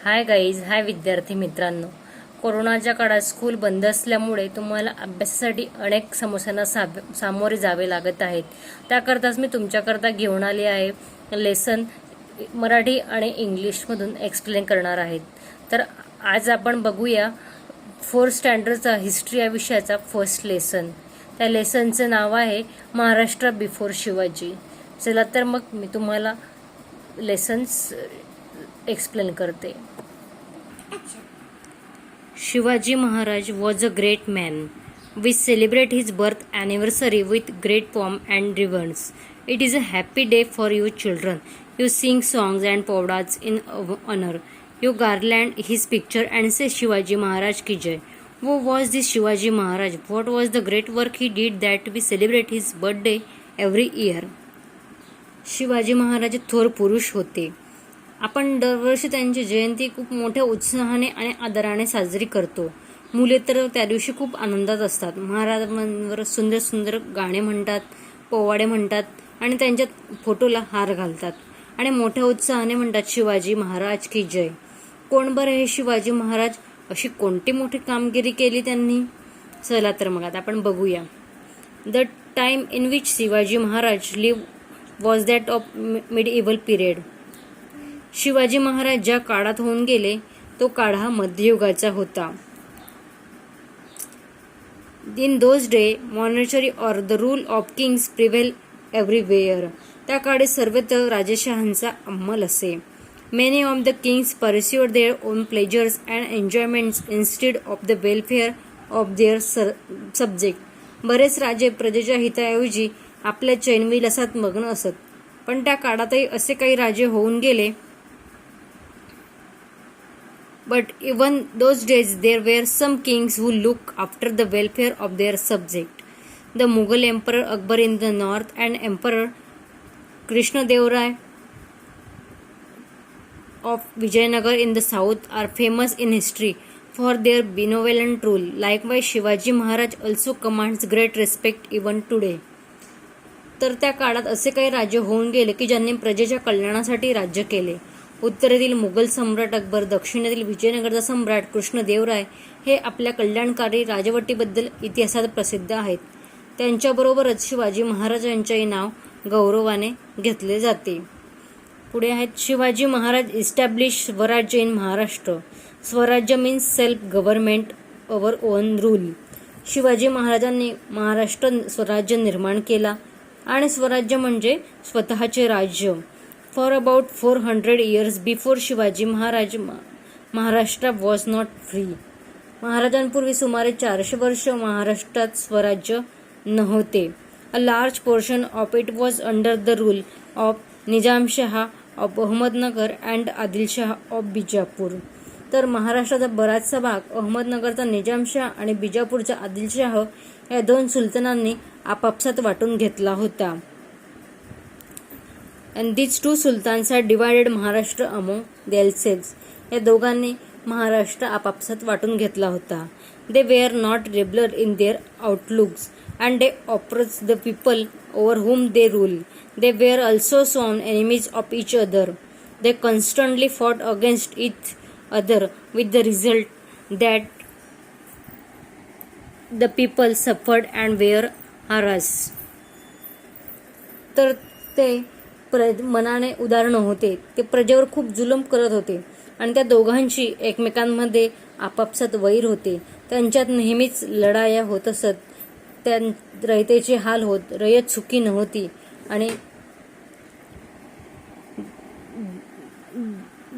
Hi guys, हाय विद्यार्थी मित्रांनो. कोरोनाच्या काळात स्कूल बंद असल्यामुळे तुम्हाला अभ्यासासाठी अनेक समस्यांना सामोरे जावे लागत आहेत. त्याकरताच मी तुमच्याकरता घेऊन आली आहे लेसन मराठी आणि इंग्लिशमधून एक्सप्लेन करणार आहेत. तर आज आपण बघूया 4th स्टँडर्डचा हिस्ट्री या विषयाचा फर्स्ट लेसन. त्या लेसनचं नाव आहे महाराष्ट्र बिफोर शिवाजी. चला तर मग मी तुम्हाला लेसन्स एक्सप्लेन करते. Shivaji Maharaj was a great man. We celebrate his birth anniversary with great pomp and reverence. It is a happy day for you children. You sing songs and powdas in honor. You garland his picture and say Shivaji Maharaj ki jai. Who was this Shivaji Maharaj? What was the great work he did that we celebrate his birthday every year? Shivaji Maharaj थोर पुरुष होते. आपण दरवर्षी त्यांची जयंती खूप मोठ्या उत्साहाने आणि आदराने साजरी करतो. मुले तर त्या दिवशी खूप आनंदात असतात. महाराजांवर सुंदर सुंदर गाणे म्हणतात, पोवाडे म्हणतात आणि त्यांच्या फोटोला हार घालतात आणि मोठ्या उत्साहाने म्हणतात शिवाजी महाराज की जय. कोण बरं हे शिवाजी महाराज? अशी कोणती मोठी कामगिरी केली त्यांनी? चला तर मग आता आपण बघूया. The time in which Shivaji Maharaj live was that of medieval period. Shivaji Maharaj ज्या काळात होऊन गेले तो काळ हा मध्ययुगाचा होता. In those day monarchy or the rule of kings prevail everywhere. त्या काळी सर्वत्र राजेशहांचा अंमल असे. Many of the kings pursued their own pleasures and enjoyments instead of the welfare of their subject. बरेच राजे प्रजेच्या हिताऐवजी आपल्या चैनविलासात मग्न असत. पण त्या काळातही असे काही राजे होऊन गेले. But even those days there were some kings who looked after the welfare of their subject. The Mughal Emperor Akbar in the north and Emperor Krishnadev Rai of Vijayanagar in the south are famous in history for their benevolent rule. Likewise, Shivaji Maharaj also commands great respect even today. तर त्या काळात असे काही राज्य होऊन गेले की ज्यांनी प्रजेच्या कल्याणासाठी राज्य केले. उत्तरेतील मुघल सम्राट अकबर, दक्षिणेतील विजयनगरचा सम्राट कृष्णदेवराय हे आपल्या कल्याणकारी राजवटीबद्दल इतिहासात प्रसिद्ध आहेत. त्यांच्याबरोबरच शिवाजी महाराजांचेही नाव गौरवाने घेतले जाते. पुढे आहेत शिवाजी महाराज इस्टॅब्लिश स्वराज्य इन महाराष्ट्र. स्वराज्य means self government over on rule. Shivaji महाराजांनी महाराष्ट्र स्वराज्य निर्माण केला आणि स्वराज्य म्हणजे स्वतःचे राज्य. For about 400 years before Shivaji Maharaj, Maharashtra was not free. महाराजांपूर्वी सुमारे 400 वर्ष महाराष्ट्रात स्वराज्य नव्हते. A large portion of it was under the rule of Nizam Shah of Ahmednagar and Adil Shah of Bijapur. तर महाराष्ट्राचा बराचसा भाग अहमदनगरचा निजामशाह आणि बिजापूरचा आदिलशाह या दोन सुलतानांनी आपापसात वाटून घेतला होता. And these two sultans had divided Maharashtra among themselves. या दोघांनी महाराष्ट्र आपापसात वाटून घेतला होता. They were not rebel in their outlooks and they oppressed the people over whom they ruled. They were also sworn enemies of each other. They constantly fought against each other with the result that the people suffered and were harassed. तर ते मनाने उदार नव्हते. ते प्रजेवर खूप जुलम करत होते आणि त्या दोघांची एकमेकांमध्ये आपापसात वैर होते. त्यांच्यात नेहमीच लढाया होत असत. त्या रयतेचे हाल होत. रयत सुखी नव्हती आणि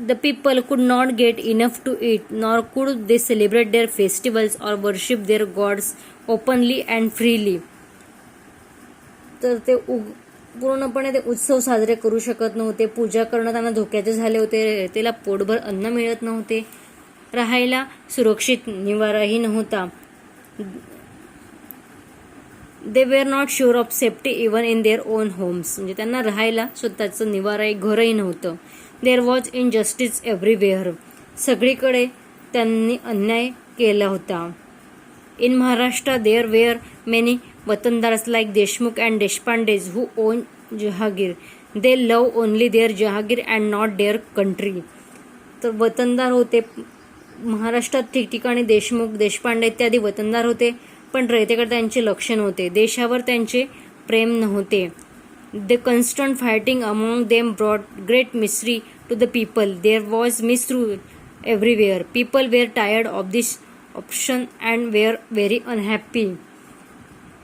the people could not get enough to eat nor could they celebrate their festivals or worship their gods openly and freely. तर ते पूर्णपणे ते उत्सव साजरे करू शकत नव्हते. पूजा करणं त्यांना धोक्याचे झाले होते. त्याला पोटभर अन्न मिळत नव्हते. राहायला सुरक्षित निवाराही नव्हता. They were not sure of safety even in their own homes. म्हणजे त्यांना राहायला स्वतःचं निवाराही घरही नव्हतं. There was injustice everywhere. सगळीकडे त्यांनी अन्याय केला होता. In Maharashtra there were many vatandars like Deshmukh and Deshpandes who own Jahagir. They love only their Jahagir and not their country. तर वतनदार होते. महाराष्ट्रात ठिकठिकाणी देशमुख, देशपांडे इत्यादी वतनदार होते, पण रयतेकडे त्यांचे लक्ष नव्हते. देशावर त्यांचे प्रेम नव्हते. The constant fighting among them brought great misery to the people. There was misrule everywhere. People were tired of this option and were very unhappy.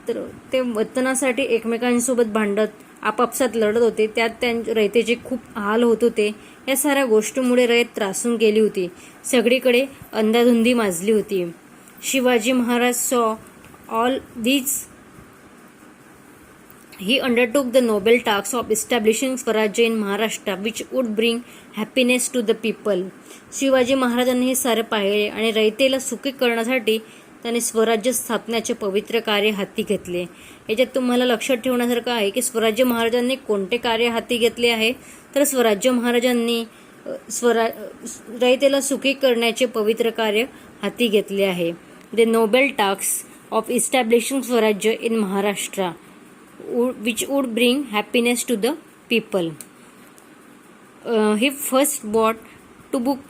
तर ते वतनासाठी एकमेकांसोबत भांडत, आपापसात लढत होते. त्यात रयतेचे खूप हाल होत होते. या साऱ्या गोष्टीमुळे रयत त्रासून गेली होती. सगळीकडे अंधाधुंदी माजली होती. शिवाजी महाराज सॉ all these. He undertook the noble task of establishing Swarajya in Maharashtra, which would bring happiness to the people. Shivaji महाराजांनी हे सारे पाहिले आणि रयतेला सुखी करण्यासाठी त्यांनी स्वराज्य स्थापण्याचे पवित्र कार्य हाती घेतले. याच्यात तुम्हाला लक्षात ठेवण्यासारखं आहे की स्वराज्य महाराजांनी कोणते कार्य हाती घेतले आहे. तर स्वराज्य महाराजांनी रयतेला सुखी करण्याचे पवित्र कार्य हाती घेतले आहे. The noble task of establishing swarajya in Maharashtra which would bring happiness to the people. He first brought to book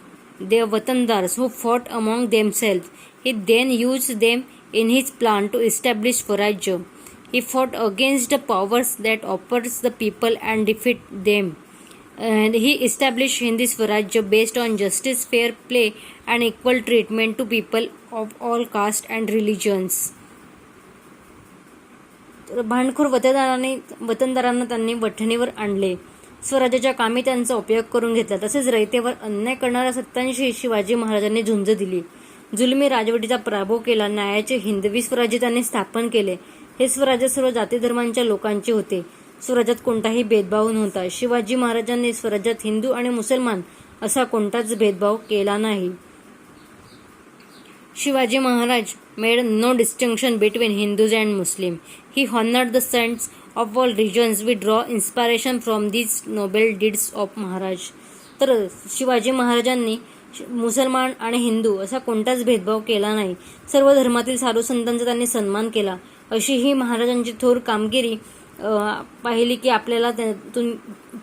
their watandars who fought among themselves. He then used them in his plan to establish Swarajya. He fought against the powers that oppress the people and defeat them. And he established Hindi Swarajya based on justice, fair play and equal treatment to people of all castes and religions. भांडखोर वतनदारांना त्यांनी वठणीवर आणले. स्वराज्याच्या कामी त्यांचा उपयोग करून घेतला. तसेच रयतेवर अन्याय करणाऱ्या सत्तांशी शिवाजी महाराजांनी झुंज दिली. जुलमी राजवटीचा पराभव केला. न्यायाचे हिंदवी स्वराज्य त्यांनी स्थापन केले. हे स्वराज्य सर्व जाती धर्मांच्या लोकांचे होते. स्वराज्यात कोणताही भेदभाव नव्हता. शिवाजी महाराजांनी स्वराज्यात हिंदू आणि मुसलमान असा कोणताच भेदभाव केला नाही. Shivaji Maharaj made no distinction between Hindus and Muslims. He honored the saints of all religions. We draw inspiration from these noble deeds of Maharaj. तर शिवाजी महाराजांनी मुसलमान आणि हिंदू असा कोणताच भेदभाव केला नाही. सर्व धर्मातील साधू संतांचा त्यांनी सन्मान केला. अशी ही महाराजांची थोर कामगिरी पाहिली की आपल्याला त्यातून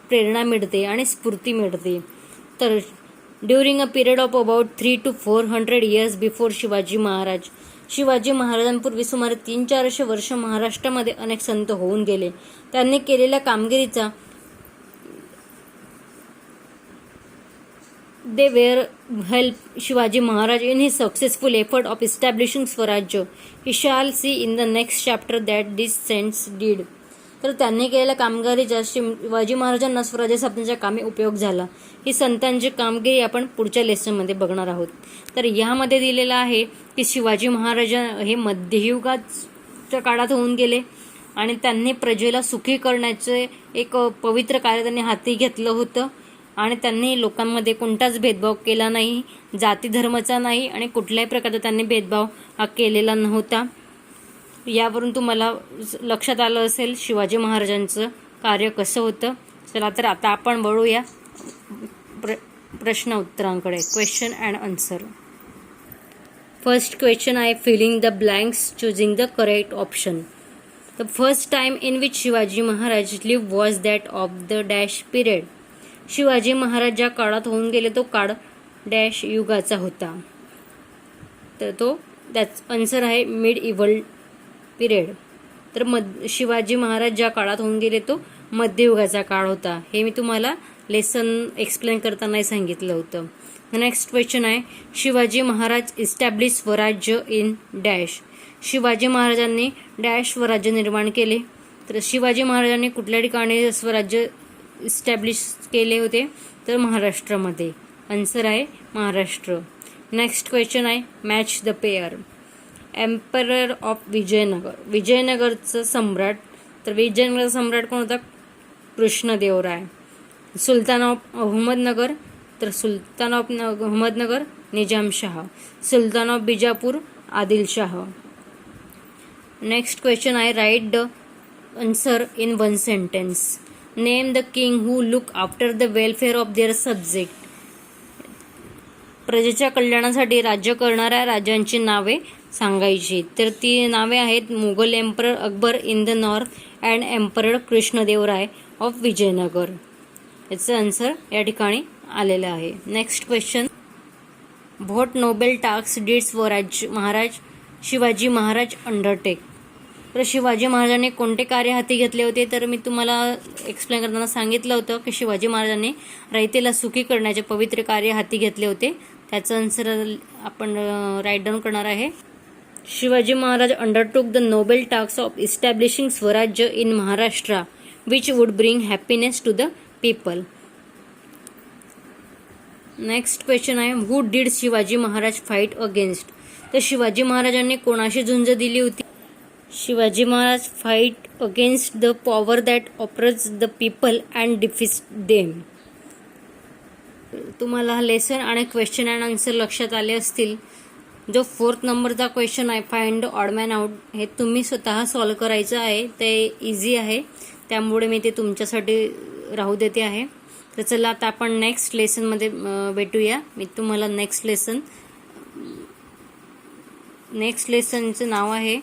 प्रेरणा मिळते आणि स्फूर्ती मिळते. तर during a period of about 300 to 400 years before Shivaji Maharaj. Shivaji महाराजांपूर्वी सुमारे 300-400 वर्ष महाराष्ट्रामध्ये अनेक संत होऊन गेले. त्यांनी केलेल्या कामगिरीचा they were help Shivaji Maharaj in his successful effort of establishing swarajya. We shall see in the next chapter that this saints did. तर त्यांनी केलेल्या कामगिरीचा शिवाजी महाराजांना स्वराज्य स्थापनेच्या कामी उपयोग झाला. ही संतांची कामगिरी आपण पुढच्या लेसनमध्ये बघणार आहोत. तर यामध्ये दिलेलं आहे की शिवाजी महाराज हे मध्ययुगाच्या काळात होऊन गेले आणि त्यांनी प्रजेला सुखी करण्याचे एक पवित्र कार्य त्यांनी हाती घेतलं होतं आणि त्यांनी लोकांमध्ये कोणताच भेदभाव केला नाही, जाती धर्माचा नाही आणि कुठल्याही प्रकारचा त्यांनी भेदभाव हा केलेला नव्हता. यावरून तुम्हाला लक्षात आलं असेल शिवाजी महाराजांचं कार्य कसं होतं. चला तर आता आपण वळूया प्रश्न उत्तरांकडे. Question and answer. First question आहे filling the blanks choosing the correct option. The first time in which Shivaji Maharaj live was that of the dash period. Shivaji Maharaj ज्या काळात होऊन गेले तो काळ डॅश युगाचा होता. तर तो त्याच आन्सर आहे मिड इव्हल पिरियड. तर शिवाजी महाराज ज्या काळात होऊन गेले तो मध्ययुगाचा काळ होता. हे मी तुम्हाला लेसन एक्सप्लेन करताना सांगितलं होतं. नेक्स्ट क्वेश्चन आहे शिवाजी महाराज इस्टॅब्लिश स्वराज्य इन डॅश. शिवाजी महाराजांनी डॅश स्वराज्य निर्माण केले. तर शिवाजी महाराजांनी कुठल्या ठिकाणी स्वराज्य इस्टॅब्लिश केले होते तर महाराष्ट्रामध्ये. आन्सर आहे महाराष्ट्र. नेक्स्ट क्वेश्चन आहे match the pair. Emperor of Vijayanagar. विजयनगरचं सम्राट. तर विजयनगरचा सम्राट कोण होता? कृष्णदेवराय. Sultan of Ahmednagar. तर sultan of Ahmednagar Nizamshah. Sultan of Bijapur Adilshah. Next question आहे write the answer in one sentence. Name the king who look after the welfare of their subject. प्रजेच्या कल्याणासाठी राज्य करणाऱ्या राजांची नावे सांगायची. तर ती नावे आहेत Mughal emperor Akbar in the north and emperor Krishnadevaraya of Vijayanagar. याचं आन्सर या ठिकाणी आलेलं आहे. Next question, what noble task did Shivaji Maharaj undertake. तर शिवाजी महाराजांनी कोणते कार्य हाती घेतले होते, तर मी तुम्हाला एक्सप्लेन करताना सांगितलं होतं की शिवाजी महाराजांनी रयतेला सुखी करण्याचे पवित्र कार्य हाती घेतले होते. त्याचं आन्सर आपण राईट डाऊन करणार आहे. Shivaji Maharaj undertook the noble task of establishing swarajya in Maharashtra which would bring happiness to the people. Next question आहे, who did Shivaji Maharaj fight against. तर शिवाजी महाराजांनी कोणाशी झुंज दिली होती. Shivaji Maharaj fight against the power that operates the people and defeats them. तुम्हाला हा lesson आणि क्वेश्चन अँड आन्सर लक्षात आले असतील. जो 4th नंबरचा क्वेश्चन आहे, find the odd man out, हे तुम्ही स्वतः सॉल्व करायचं आहे. ते इझी आहे, त्यामुळे मी ते तुमच्यासाठी राहू देते आहे. तर चला आता आपण नेक्स्ट लेसनमध्ये भेटूया. मी तुम्हाला नेक्स्ट लेसनचं नाव आहे